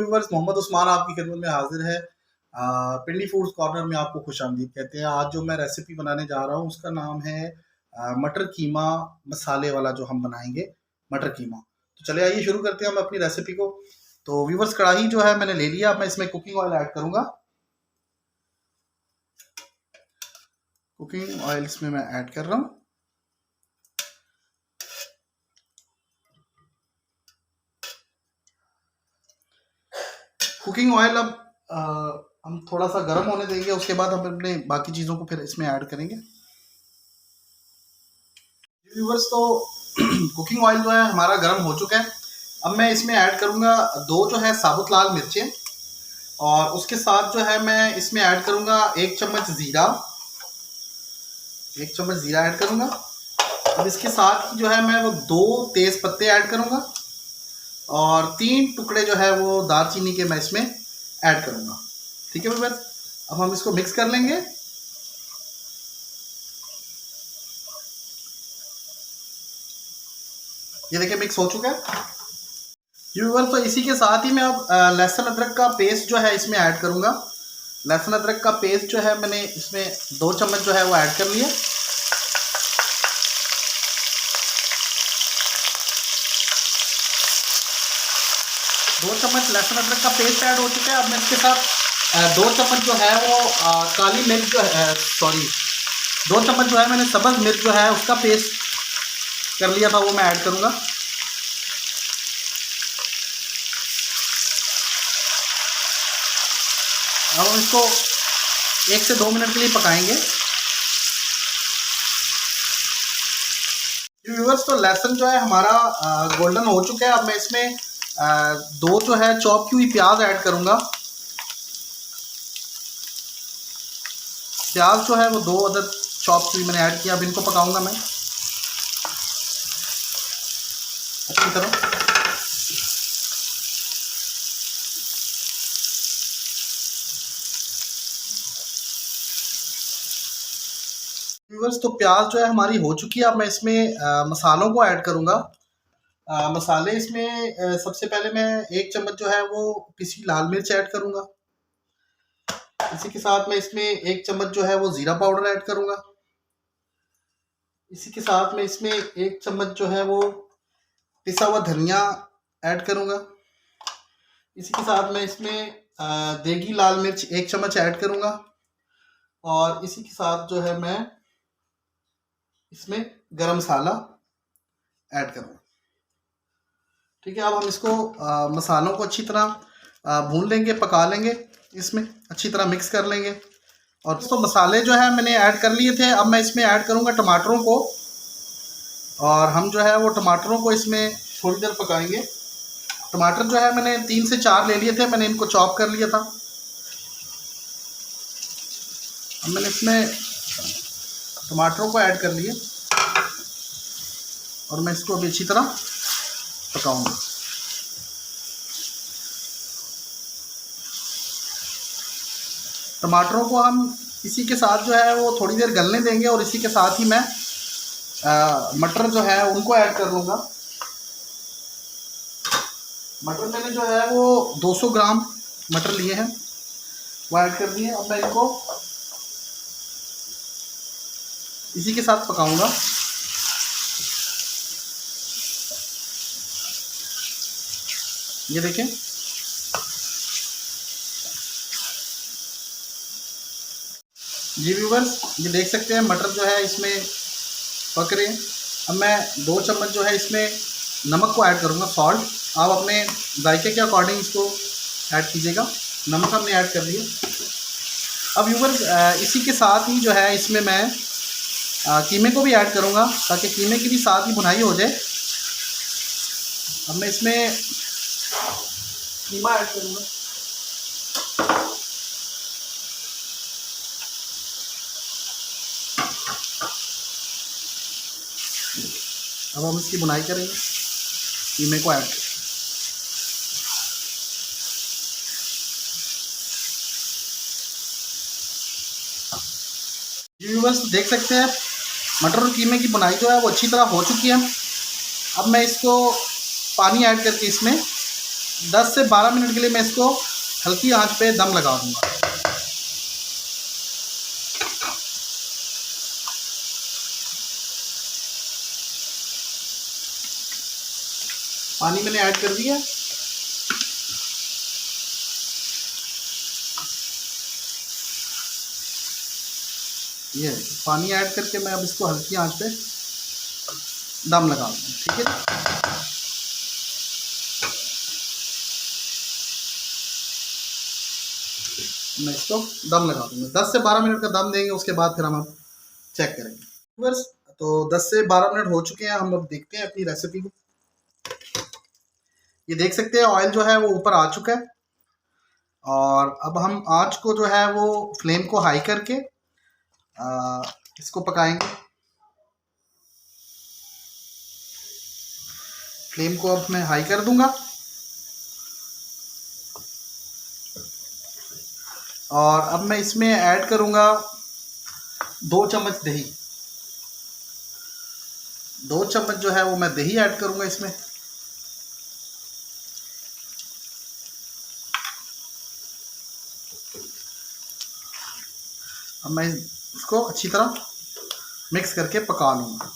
Viewers, Mohammad Usman आपकी खिदमत में हाजिर है। पिंडी फूड्स कॉर्नर में आपको खुशामदीद कहते हैं। आज जो मैं रेसिपी बनाने जा रहा हूँ उसका नाम है मटर कीमा मसाले वाला, जो हम बनाएंगे मटर कीमा। तो चले आइए शुरू करते हैं हम अपनी रेसिपी को। तो व्यूवर्स, कढ़ाई जो है मैंने ले लिया। अब मैं इसमें कुकिंग ऑयल ऐड करूंगा। कुकिंग ऑयल इसमें मैं ऐड कर रहा हूँ। कुकिंग ऑयल अब हम थोड़ा सा गर्म होने देंगे, उसके बाद हम अपने बाकी चीज़ों को फिर इसमें ऐड करेंगे। व्यूवर्स, तो कुकिंग ऑयल जो है हमारा गर्म हो चुका है। अब मैं इसमें ऐड करूंगा 2 जो है साबुत लाल मिर्चें, और उसके साथ जो है मैं इसमें ऐड करूंगा 1 चम्मच ज़ीरा। 1 चम्मच ज़ीरा ऐड करूंगा। अब इसके साथ जो है मैं वो 2 तेज़ पत्ते ऐड करूंगा, और 3 टुकड़े जो है वो दालचीनी के मैं इसमें ऐड करूंगा। ठीक है व्यूअर्स, अब हम इसको मिक्स कर लेंगे। ये देखिए मिक्स हो चुका है व्यूअर्स। तो इसी के साथ ही मैं अब लहसुन अदरक का पेस्ट जो है इसमें ऐड करूंगा। लहसुन अदरक का पेस्ट जो है मैंने इसमें 2 चम्मच जो है वो ऐड कर लिया। दो चम्मच लहसुन अदरक का पेस्ट ऐड हो चुका है। अब मैं इसके साथ 2 चम्मच जो है वो काली मिर्च जो है, 2 चम्मच जो है मैंने सब्ज़ मिर्च जो है उसका पेस्ट कर लिया था, वो मैं ऐड करूँगा। अब हम इसको 1 से 2 मिनट के लिए पकाएंगे। व्यूअर्स, तो लहसुन जो है हमारा गोल्डन हो चुका है। अब मैं इसमें 2 जो है चॉप की हुई प्याज ऐड करूँगा। प्याज जो है वो 2 अदद चॉप की मैंने ऐड किया। अब इनको पकाऊंगा मैं अच्छी तरह। व्यूअर्स, तो प्याज जो है हमारी हो चुकी है। अब मैं इसमें मसालों को ऐड करूँगा। मसाले इसमें सबसे पहले मैं 1 चम्मच जो है वो पिसी लाल मिर्च ऐड करूँगा। इसी के साथ मैं इसमें 1 चम्मच जो है वो ज़ीरा पाउडर ऐड करूँगा। इसी के साथ मैं इसमें 1 चम्मच जो है वो पिसा हुआ धनिया ऐड करूँगा। इसी के साथ मैं इसमें देगी लाल मिर्च 1 चम्मच ऐड करूँगा, और इसी के साथ जो है मैं इसमें गरम मसाला ऐड करूँगा। ठीक है, अब हम इसको मसालों को अच्छी तरह भून लेंगे, पका लेंगे, इसमें अच्छी तरह मिक्स कर लेंगे। और तो मसाले जो है मैंने ऐड कर लिए थे। अब मैं इसमें ऐड करूँगा टमाटरों को, और हम जो है वो टमाटरों को इसमें थोड़ी देर पकाएंगे। टमाटर जो है मैंने 3 से 4 ले लिए थे, मैंने इनको चॉप कर लिया था। अब मैंने इसमें टमाटरों को ऐड कर लिए, और मैं इसको अभी अच्छी तरह पकाऊंगा। टमाटरों को हम इसी के साथ जो है वो थोड़ी देर गलने देंगे, और इसी के साथ ही मैं मटर जो है उनको ऐड कर लूँगा। मटर मैंने जो है वो 200 ग्राम मटर लिए हैं, वो ऐड कर दिए। अब मैं इनको इसी के साथ पकाऊंगा। ये देखें, जी व्यूवर्स, ये देख सकते हैं मटर जो है इसमें पक रहे हैं। अब मैं 2 चम्मच जो है इसमें नमक को ऐड करूँगा, सॉल्ट। आप अपने जायके के अकॉर्डिंग इसको ऐड कीजिएगा। नमक हमने ऐड कर दिया। अब व्यूवर्स, इसी के साथ ही जो है इसमें मैं कीमे को भी ऐड करूँगा, ताकि कीमे की भी साथ ही भुनाई हो जाए। अब मैं इसमें कीमा ऐड करूँगा। अब हम इसकी बुनाई करेंगे, कीमे को ऐड करें। व्यूवर्स, देख सकते हैं मटर और कीमे की बुनाई जो है वो अच्छी तरह हो चुकी है। अब मैं इसको पानी ऐड करके इसमें 10 से 12 मिनट के लिए मैं इसको हल्की आंच पे दम लगा दूंगा। पानी मैंने ऐड कर दिया। ये पानी ऐड करके मैं अब इसको हल्की आंच पे दम लगा दूँ। ठीक है, मैं इसको दम लगा दूंगा। 10 से 12 मिनट का दम देंगे, उसके बाद फिर हम चेक करेंगे। व्यूअर्स, तो 10 से 12 मिनट हो चुके हैं, हम अब देखते हैं अपनी रेसिपी को। ये देख सकते हैं ऑयल जो है वो ऊपर आ चुका है, और अब हम आंच को जो है वो फ्लेम को हाई करके इसको पकाएंगे। फ्लेम को अब मैं हाई कर दूंगा, और अब मैं इसमें ऐड करूंगा 2 चम्मच दही। 2 चम्मच जो है वो मैं दही ऐड करूंगा इसमें। अब मैं इसको अच्छी तरह मिक्स करके पका लूँगा।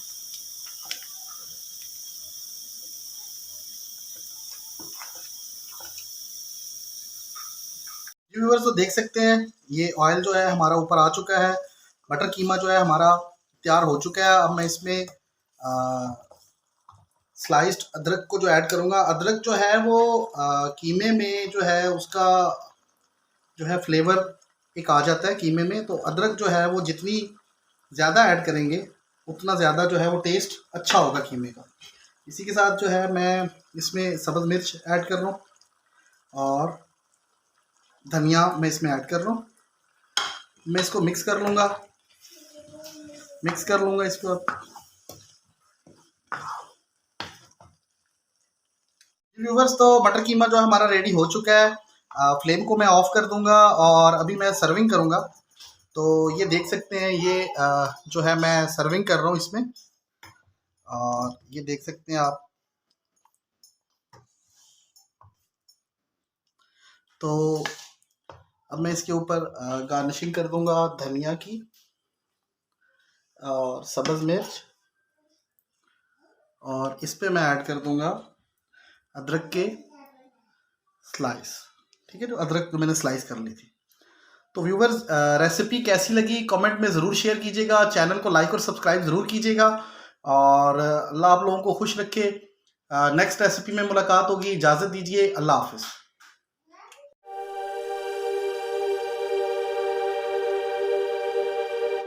व्यूअर्स, तो देख सकते हैं ये ऑयल जो है हमारा ऊपर आ चुका है। बटर कीमा जो है हमारा तैयार हो चुका है। अब मैं इसमें स्लाइस्ड अदरक को जो ऐड करूँगा। अदरक जो है वो कीमे में जो है उसका जो है फ्लेवर एक आ जाता है कीमे में। तो अदरक जो है वो जितनी ज़्यादा ऐड करेंगे उतना ज़्यादा जो है वो टेस्ट अच्छा होगा कीमे का। इसी के साथ जो है मैं इसमें सब्ज़ मिर्च ऐड कर रहा हूँ, और धनिया मैं इसमें ऐड कर रहा हूँ। मैं इसको मिक्स कर लूँगा इसको। व्यूवर्स, तो मटर कीमा जो है हमारा रेडी हो चुका है। फ्लेम को मैं ऑफ कर दूंगा, और अभी मैं सर्विंग करूंगा। तो ये देख सकते हैं, ये जो है मैं सर्विंग कर रहा हूँ इसमें, और ये देख सकते हैं आप। तो अब मैं इसके ऊपर गार्निशिंग कर दूंगा धनिया की और सब्ज़ मिर्च, और इस पे मैं ऐड कर दूंगा अदरक के स्लाइस। ठीक है, जो अदरक जो मैंने स्लाइस कर ली थी। तो व्यूवर्स, रेसिपी कैसी लगी कमेंट में ज़रूर शेयर कीजिएगा। चैनल को लाइक और सब्सक्राइब ज़रूर कीजिएगा, और अल्लाह आप लोगों को खुश रखे। नेक्स्ट रेसिपी में मुलाकात होगी। इजाज़त दीजिए, अल्लाह हाफ़िज़।